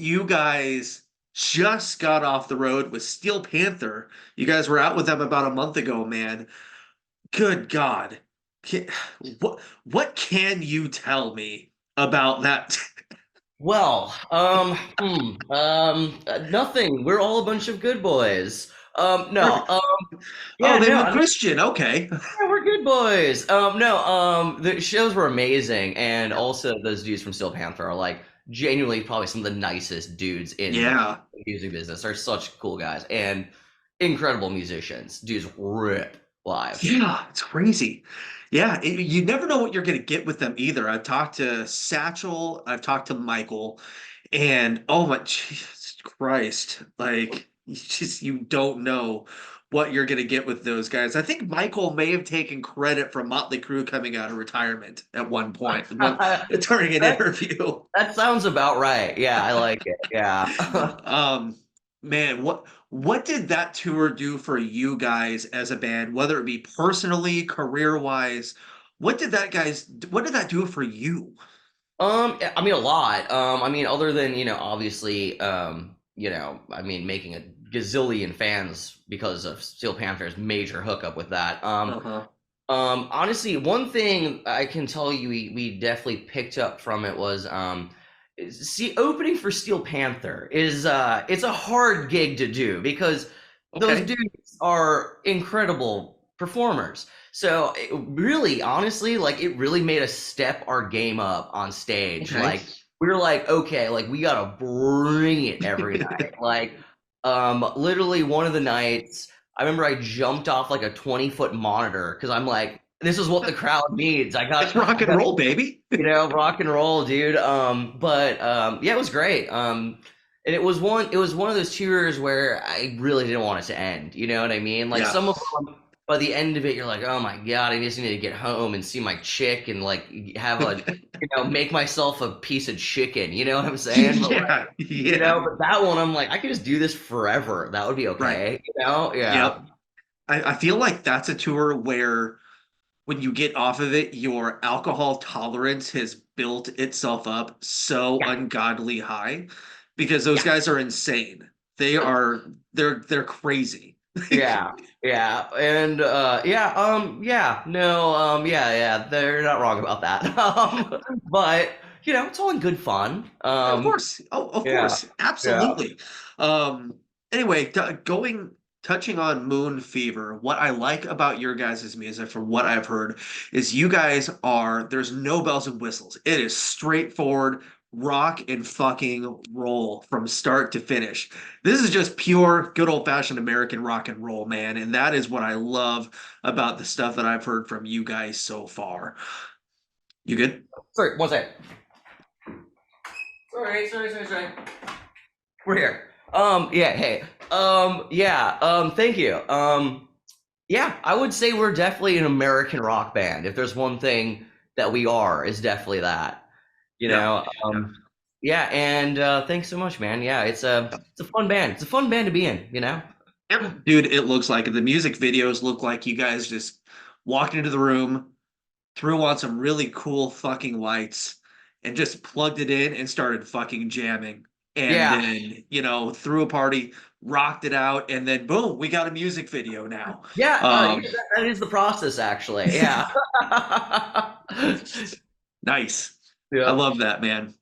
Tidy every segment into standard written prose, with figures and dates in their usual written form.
you guys just got off the road with Steel Panther. You guys were out with them about a month ago, man. Good God. Ca- what can you tell me about that? Nothing. We're all a bunch of good boys. No, Perfect. Oh, yeah, they no, were I mean, Christian. Okay. yeah, we're good boys. No, the shows were amazing, and also those dudes from Steel Panther are like genuinely probably some of the nicest dudes in Yeah. the music business. They're such cool guys and incredible musicians. Dudes rip live. Yeah, it's crazy. Yeah, you never know what you're going to get with them either. I've talked to Satchel, I've talked to Michael, and oh my Jesus Christ, like you don't know what you're going to get with those guys. I think Michael may have taken credit from Motley Crue coming out of retirement at one point during an That interview. that sounds about right. Yeah, I like it. Yeah. Um, man, what did that tour do for you guys as a band, whether it be personally, career-wise? What did that do for you? I mean a lot. I mean, other than, obviously, I mean, making a gazillion fans because of Steel Panther's major hookup with that. Uh-huh. Honestly, one thing I can tell you we definitely picked up from it was see, opening for Steel Panther is it's a hard gig to do because those Okay. dudes are incredible performers. So really, honestly, like it really made us step our game up on stage. Okay. Like we were like, okay, like we gotta bring it every night. Like literally one of the nights, I remember I jumped off like a 20-foot monitor because I'm like, this is what the crowd needs. It's rock I and got roll, baby. rock and roll, dude. Yeah, it was great. And it was one of those tours where I really didn't want it to end. You know what I mean? Like Yeah. some of them, by the end of it, you're like, oh my God, I just need to get home and see my chick and like have make myself a piece of chicken. You know what I'm saying? But like, Yeah. Yeah. but that one, I'm like, I could just do this forever. That would be Right. okay. You know? Yeah. Yep. I feel like that's a tour where when you get off of it, your alcohol tolerance has built itself up so Yeah. ungodly high because those Yeah. guys are insane. They are they're crazy. Yeah, yeah, and yeah, no, yeah, they're not wrong about that. But it's all in good fun. Of course. Oh, of Yeah, course. yeah. Absolutely. Anyway, touching on Moon Fever, what I like about your guys' music, from what I've heard, is you guys there's no bells and whistles. It is straightforward rock and fucking roll from start to finish. This is just pure, good old-fashioned American rock and roll, man. And that is what I love about the stuff that I've heard from you guys so far. You good? Sorry, one sec. Sorry. We're here. Yeah, hey. Yeah. Thank you. Yeah, I would say we're definitely an American rock band. If there's one thing that we are, is definitely that. You Yeah. know. Yeah, and thanks so much, man. Yeah, it's a fun band. It's a fun band to be in. You know. Yep. Dude, it looks like it. The music videos look like you guys just walked into the room, threw on some really cool fucking lights, and just plugged it in and started fucking jamming. And Yeah. then, threw a party, rocked it out, and then boom, we got a music video now. Yeah. Um, That is the process, actually. Yeah. nice. I Yeah. love that, man.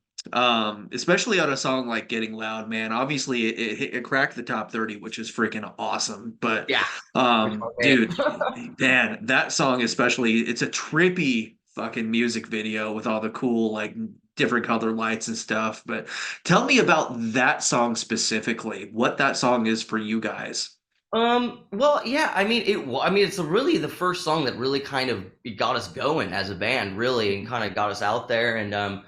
Especially on a song like Getting Loud, man. Obviously it cracked the top 30, which is freaking awesome. But Yeah. We can't wait. dude, man, that song especially, it's a trippy fucking music video with all the cool like different color lights and stuff. But tell me about that song specifically, what that song is for you guys. Well, yeah, I mean, it's really the first song that really kind of got us going as a band, really, and kind of got us out there. And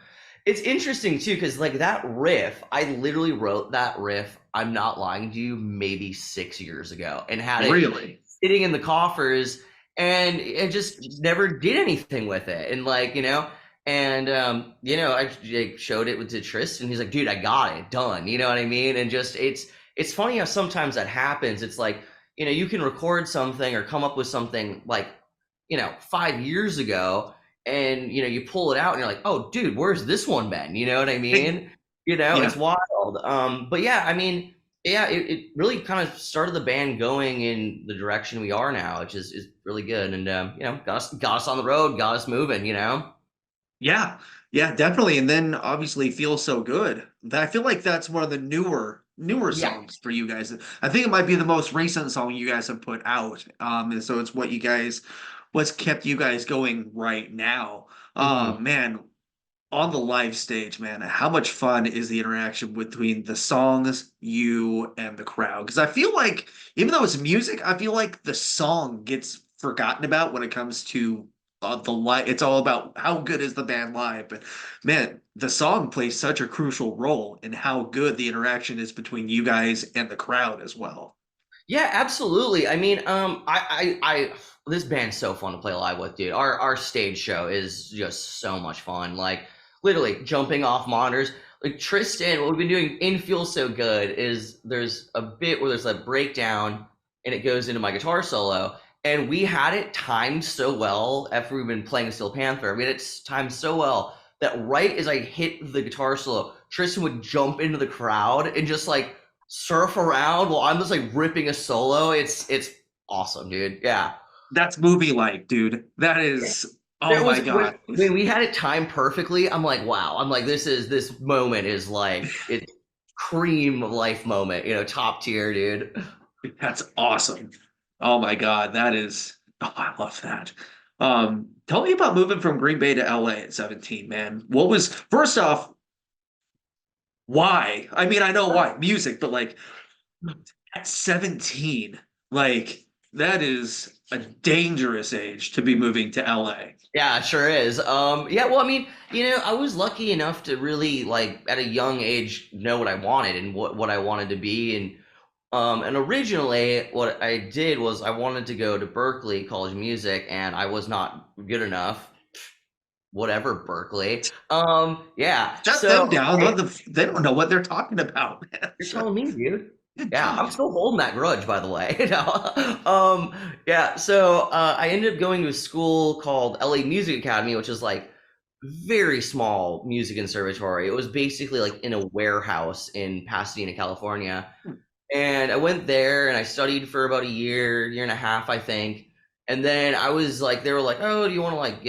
it's interesting too, because like that riff, I literally wrote that riff, I'm not lying to you, maybe 6 years ago, and had it Really? sitting in the coffers, and it just never did anything with it. And like, and I showed it to Tristan. He's like, dude, I got it done. You know what I mean? And just it's funny how sometimes that happens. It's like, you can record something or come up with something like, 5 years ago, and you pull it out and you're like, oh dude, where's this one been? You know what I mean? It's Yeah. wild. But yeah, I mean, yeah, it really kind of started the band going in the direction we are now, which is really good. And got us on the road, got us moving. Yeah, yeah, definitely. And then obviously Feel So Good. I feel like that's one of the newer Yeah. songs for you guys. I think it might be the most recent song you guys have put out. And so it's what's kept you guys going right now. Hmm. Man, on the live stage, man, how much fun is the interaction between the songs, you, and the crowd? Because I feel like, even though it's music, I feel like the song gets forgotten about when it comes to the live. It's all about how good is the band live. But man, the song plays such a crucial role in how good the interaction is between you guys and the crowd as well. Yeah, absolutely. I mean, this band's so fun to play live with, dude. Our stage show is just so much fun. Like literally jumping off monitors. Like Tristan, what we've been doing in Feel So Good is there's a bit where there's a breakdown and it goes into my guitar solo. And we had it timed so well after we've been playing Steel Panther. We had it timed so well that right as I hit the guitar solo, Tristan would jump into the crowd and just like surf around while I'm just like ripping a solo. It's awesome, dude. Yeah. That's movie like, dude. That is, oh There my was God. when we had it timed perfectly, I'm like, wow. I'm like, this moment is like it's cream of life moment, top tier, dude. That's awesome. Oh my God, that is, oh, I love that. Tell me about moving from Green Bay to LA at 17, man. What was, first off, why? I mean, I know why, music, but like at 17, like that is a dangerous age to be moving to LA. Yeah, it sure is. Yeah, well, I mean, I was lucky enough to really like at a young age know what I wanted and what I wanted to be. And originally what I did was I wanted to go to Berkeley College of Music and I was not good enough. Whatever, Berkeley. Yeah. Shut So them down. They don't know what they're talking about, man. you're telling me, dude. Good Yeah, I'm God. still holding that grudge, by the way. Yeah. So I ended up going to a school called LA Music Academy, which is like very small music conservatory. It was basically like in a warehouse in Pasadena, California. And I went there and I studied for about a year and a half, I think. And then I was like, they were like, "Oh, do you want to like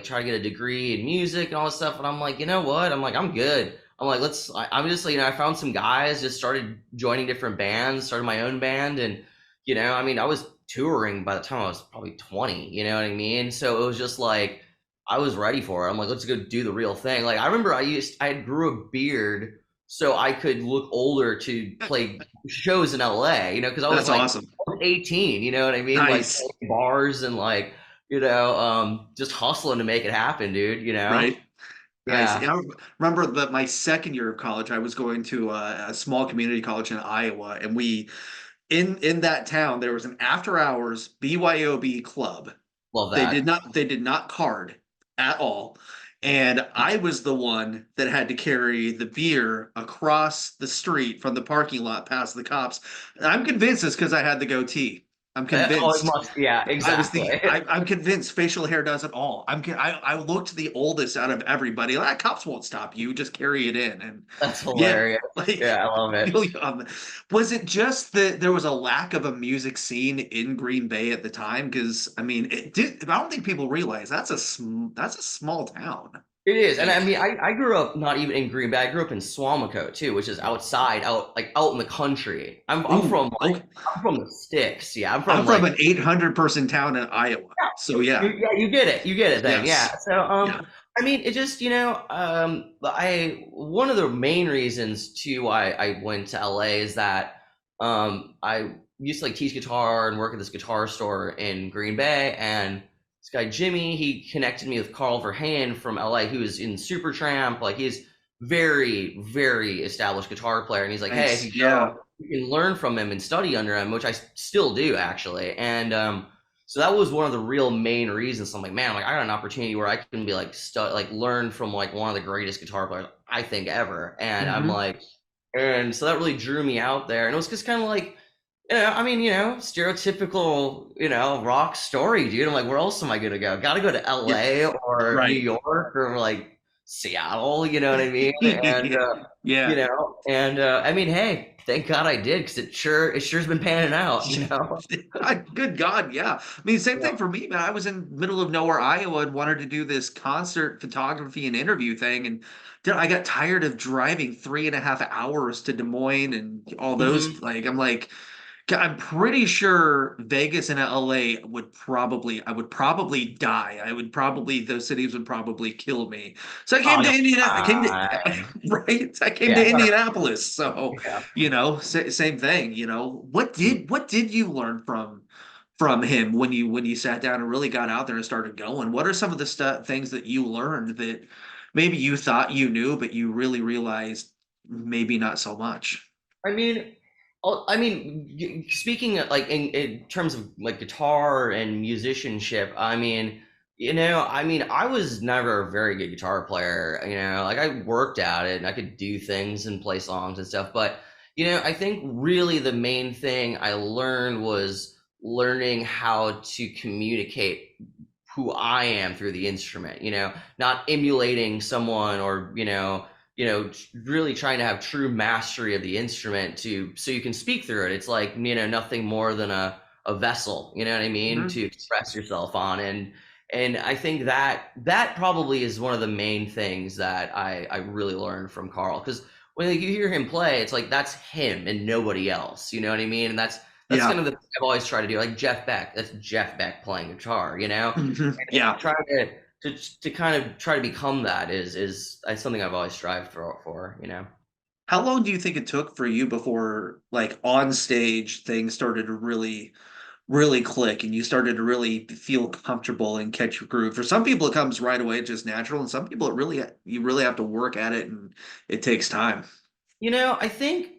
try to get a degree in music and all this stuff?" And I'm like, you know what? I'm like, I'm good. I'm like, I'm just I found some guys, just started joining different bands, started my own band, and I mean, I was touring by the time I was probably 20. You know what I mean? So it was just like I was ready for it. I'm like, let's go do the real thing. Like I remember I grew a beard so I could look older to play shows in LA, because I was That's like awesome. 18, you know what I mean? Like Nice. playing bars and like, just hustling to make it happen, dude, Right? Nice. Yeah. Yeah, I remember that my second year of college, I was going to a small community college in Iowa, and we in that town there was an after hours BYOB club. Love that. They did not card at all. And I was the one that had to carry the beer across the street from the parking lot past the cops. And I'm convinced it's because I had the goatee. I'm Oh, it convinced. must. Yeah, exactly. I'm convinced facial hair does it all. I looked the oldest out of everybody. Like, cops won't stop you. Just carry it in. And That's yeah, hilarious. like Yeah, I love it. really, was it just that there was a lack of a music scene in Green Bay at the time? Because I mean, I don't think people realize that's a small town. It is, and Like, I mean, I grew up not even in Green Bay. I grew up in Swamico too, which is outside, out in the country. I'm ooh, from okay. I'm from the sticks. Yeah, I'm I'm from from like an 800 person town in Iowa. So yeah, you get it. You get it then. Yeah. yes, So, yeah. I mean, it just, one of the main reasons too why I went to LA is that, I used to like teach guitar and work at this guitar store in Green Bay. And this guy, Jimmy, he connected me with Carl Verheyen from LA, who is in Supertramp. Like he's very, very established guitar player. And he's like, hey, if Nice, you yeah. go, you can learn from him and study under him, which I still do actually. And, so that was one of the real main reasons. I'm like, man, like I got an opportunity where I can be like like learn from like one of the greatest guitar players I think ever. And I'm Hmm. like, and so that really drew me out there. And it was just kind of like, I mean, stereotypical, rock story, dude. I'm like, where else am I gonna go? Gotta go to Yeah, LA or New right. York or like Seattle, you know what I mean? And Yeah. I mean, hey, thank God I did because it sure's been panning out, you know. Good God, yeah. I mean, same Yeah. thing for me, man. I was in middle of nowhere, Iowa, and wanted to do this concert photography and interview thing, and dude, I got tired of driving 3.5 hours to Des Moines and all those. Hmm. Like, I'm like, I'm pretty sure Vegas and LA I would probably die. I would probably, those cities would probably kill me. So I Oh, came to you'll be Indiana. I came to, fine. right? I came Yeah, to Indianapolis. So, yeah. same thing, Mm. what did you learn from him when you sat down and really got out there and started going? What are some of the things that you learned that maybe you thought you knew, but you really realized maybe not so much? Speaking of, like in terms of like guitar and musicianship, I was never a very good guitar player. Like I worked at it and I could do things and play songs and stuff. But I think really the main thing I learned was learning how to communicate who I am through the instrument. Not emulating someone or really trying to have true mastery of the instrument to so you can speak through it. It's like nothing more than a vessel, you know what I mean, to Mhm. express yourself on. And I think that probably is one of the main things that I really learned from Carl, because when you hear him play, it's like that's him and nobody else, you know what I mean? And that's kind Yeah. of the thing I've always tried to do. Like Jeff Beck, that's Jeff Beck playing guitar, Mhm. Yeah. try to kind of try to become that is something I've always strived for. How long do you think it took for you before, like, on stage things started to really click and you started to really feel comfortable and catch your groove? For some people, it comes right away, just natural, and some people, you really have to work at it and it takes time. I think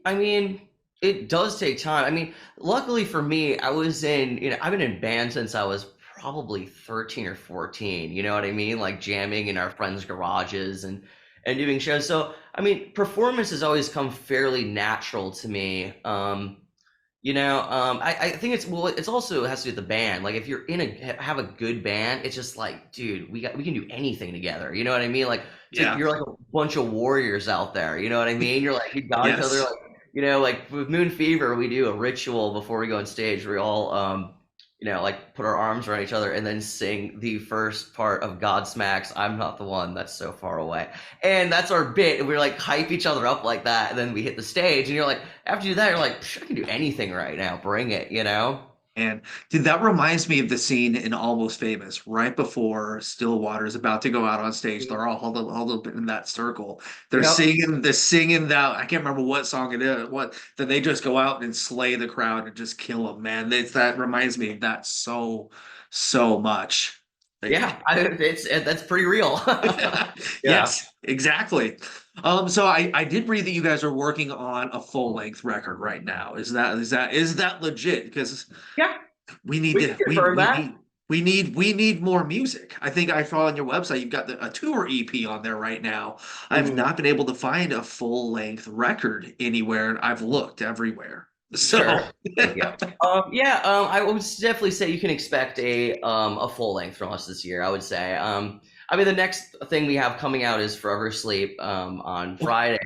it does take time. Luckily for me, I've been in band since I was probably 13 or 14, you know what I mean? Like jamming in our friends' garages and doing shows. So, performance has always come fairly natural to me. I think it's also it has to do with the band. Like if you're have a good band, it's just like, dude, we can do anything together. You know what I mean? Like it's like Yeah. you're like a bunch of warriors out there. You know what I mean? You're like you got each other. Yes. Like like with Moon Fever, we do a ritual before we go on stage. We all like put our arms around each other and then sing the first part of Godsmack's "I'm Not the One That's So Far Away," and that's our bit. And we're like hype each other up like that, and then we hit the stage, and you're like, after you do that, you're like, I can do anything right now. Bring it. And dude, that reminds me of the scene in Almost Famous, right before Stillwater is about to go out on stage. They're all huddled up in that circle. Yep. They're singing that. I can't remember what song it is. Then they just go out and slay the crowd and just kill them, man. That reminds me of that so much. Yeah, Like, that's pretty real. Yeah. yes, exactly. So I did read that you guys are working on a full length record right now. Is that legit? Because Yeah, we need we can to confirm that. we need more music. I think I saw on your website you've got a tour EP on there right now. I've Mhm. not been able to find a full length record anywhere, and I've looked everywhere. Sure. So Thank you. Yeah, I would definitely say you can expect a full length from us this year. I would say. The next thing we have coming out is Forever Sleep on Friday,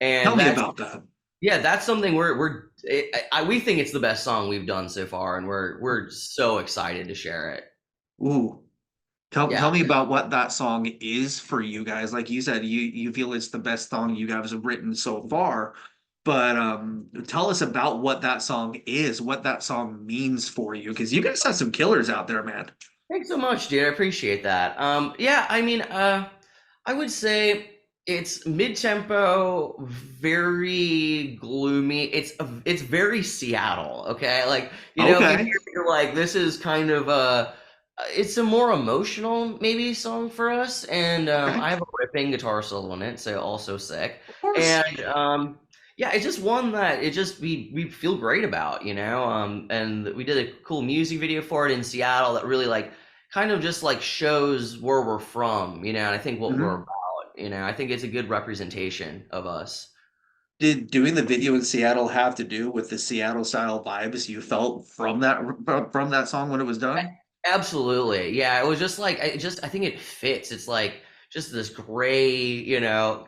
tell and me that's about that. yeah, that's something we think it's the best song we've done so far, and we're so excited to share it. Ooh, Yeah. tell me about what that song is for you guys. Like you said, you feel it's the best song you guys have written so far. But tell us about what that song is, what that song means for you, because you guys have some killers out there, man. Thanks so much, dude. I appreciate that. Yeah, I would say it's mid-tempo, very gloomy. It's very Seattle, okay? Like, if you hear Okay. it, you're like, this is kind of it's a more emotional maybe song for us, and Okay. I have a ripping guitar solo in it, so also sick. Of course. And yeah, it's just one that we feel great about, and we did a cool music video for it in Seattle that really like kind of just like shows where we're from, and I think what we're Mhm. about, I think it's a good representation of us. Did doing the video in Seattle have to do with the Seattle style vibes you felt from that song when it was done? Absolutely. Yeah, it was just like I think it fits. It's like just this gray,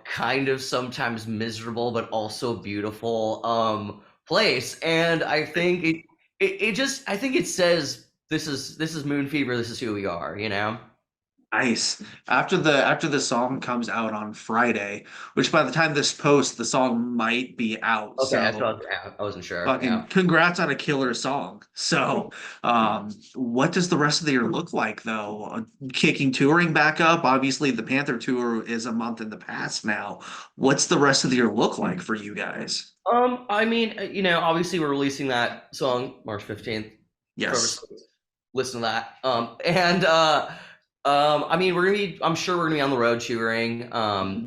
kind of sometimes miserable but also beautiful place. And I think it just, I think it says this is Moon Fever, this is who we are. Nice. After the song comes out on Friday, which by the time this posts, the song might be out. Okay, that's what So I wasn't sure. fucking Yeah. congrats on a killer song. So, what does the rest of the year look like though? Kicking touring back up. Obviously, the Panther tour is a month in the past now. What's the rest of the year look like for you guys? I mean, obviously we're releasing that song March 15th. Forever Yes. Slow, listen to that. And I mean, I'm sure we're gonna be on the road touring.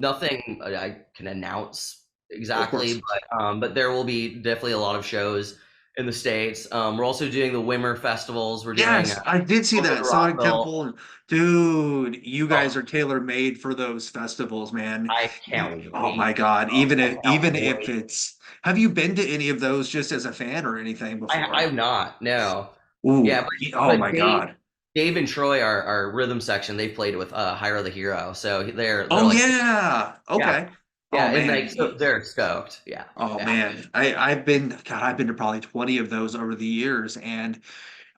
Nothing I can announce Of exactly, course. but there will be definitely a lot of shows in the States. We're also doing the Wimmer festivals. We're doing Yes, I did see Welcome to that. Sonic Rockville. Temple. Dude, you guys Oh, are tailor made for those festivals, man. I can't Oh my wait. God. Oh, Even I if even can't if wait. it's have you been to any of those just as a fan or anything I before? have not. No. Yeah, Ooh, oh but my God. Dave and Troy, our rhythm section, they played with Hyro the Hero, so they're Oh like, yeah. yeah, Okay. yeah, Oh and man. like so they're stoked. Yeah, Oh yeah. man. I've been to probably 20 of those over the years, and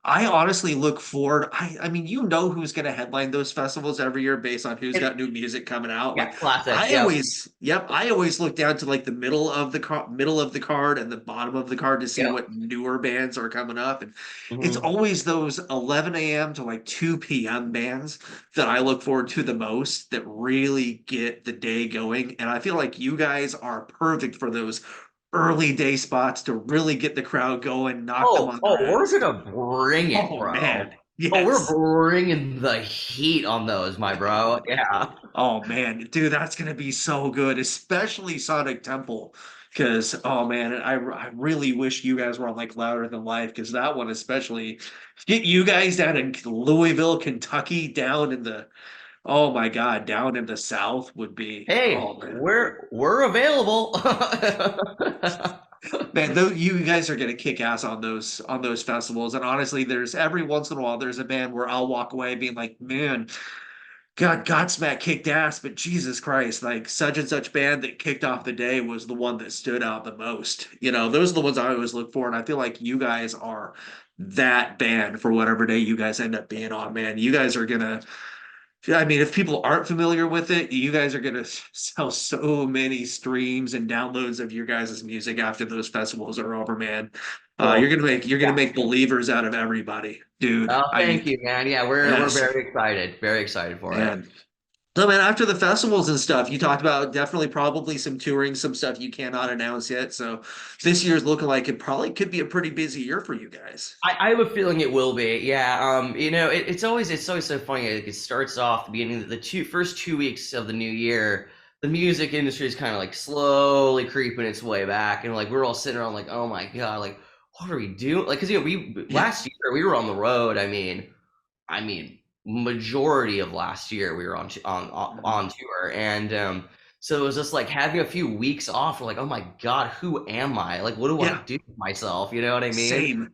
I honestly look forward. I mean, you know who's going to headline those festivals every year based on who's got new music coming out. Yeah, Like classic. I Yep, always, yep, I always look down to like the middle of the card and the bottom of the card to see yep. what newer bands are coming up. And it's Hmm. always those 11 a.m. to like 2 p.m. bands that I look forward to the most that really get the day going. And I feel like you guys are perfect for those early day spots to really get the crowd going, knock them Oh, on their oh, we're ass. gonna bring it, Oh bro. man, Oh, we're yes. bringing the heat on those, my bro. Yeah. Oh man, dude, that's gonna be so good, especially Sonic Temple. Because oh man, I really wish you guys were on like Louder Than Life because that one especially get you guys down in Louisville, Kentucky, down in the oh my God, down in the South would be Hey, oh man. we're available. Man, though you guys are gonna kick ass on those festivals. And honestly, there's every once in a while there's a band where I'll walk away being like, man, God, Godsmack kicked ass, but Jesus Christ, like such and such band that kicked off the day was the one that stood out the most. You know, those are the ones I always look for, and I feel like you guys are that band for whatever day you guys end up being on, man. You guys are gonna yeah, I mean, if people aren't familiar with it, you guys are gonna sell so many streams and downloads of your guys' music after those festivals are over, man. Cool. You're gonna make believers out of everybody, dude. Oh, I thank you, man. Yeah, we're yes, very excited for it. man. So, man, after the festivals and stuff, you talked about definitely probably some touring, some stuff you cannot announce yet. So this year's looking like it probably could be a pretty busy year for you guys. I have a feeling it will be. Yeah. It's always so funny. Like, it starts off the beginning, the first 2 weeks of the new year. The music industry is kind of like slowly creeping its way back, and like we're all sitting around like, oh my god, like what are we doing? Like, because we Yeah, last year we were on the road. I mean, majority of last year we were on tour, and so it was just like having a few weeks off. We're like, oh my god, who am I? Like, what do I yeah, do with myself? You know what I mean? same,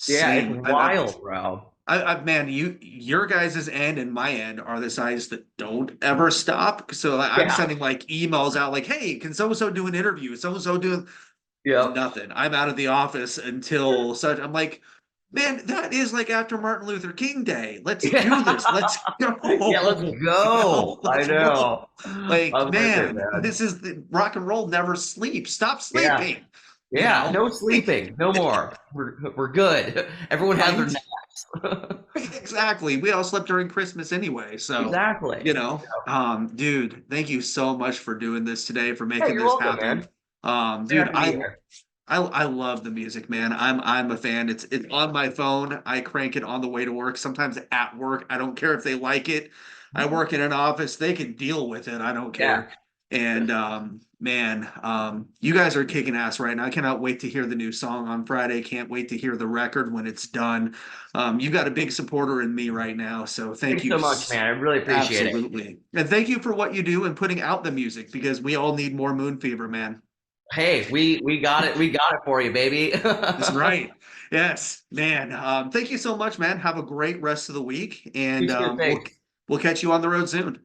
Yeah, it's same. wild, bro. Man, your guys' end and my end are the sides that don't ever stop. So like, I'm Yeah, sending like emails out like, hey, can so and so do an interview? So and so doing yep. nothing. I'm out of the office until such. I'm like, man, that is like after Martin Luther King Day. Let's do Yeah. this. Let's Yeah, let's go. You know, go. I let's roll. know. Like, I'm with it, man, man. this is the rock and roll never sleeps. Stop Yeah. sleeping. You Yeah, know, no sleeping, no more. We're good. Everyone has their right? naps. Exactly. We all slept during Christmas anyway. So, Exactly. dude, thank you so much for doing this today, for Yeah, making you're this welcome, happen. man. Dude, Happy to be here. I love the music, man. I'm a fan. It's on my phone. I crank it on the way to work. Sometimes at work. I don't care if they like it. I work in an office. They can deal with it. I don't Yeah. care. And man, you guys are kicking ass right now. I cannot wait to hear the new song on Friday. Can't wait to hear the record when it's done. You got a big supporter in me right now. So thank Thanks you. so much, man. I really appreciate it. Absolutely. And thank you for what you do and putting out the music because we all need more Moon Fever, man. Hey, we got it. We got it for you, baby. That's right. Yes, man. Thank you so much, man. Have a great rest of the week, You and too. Thanks. we'll catch you on the road soon.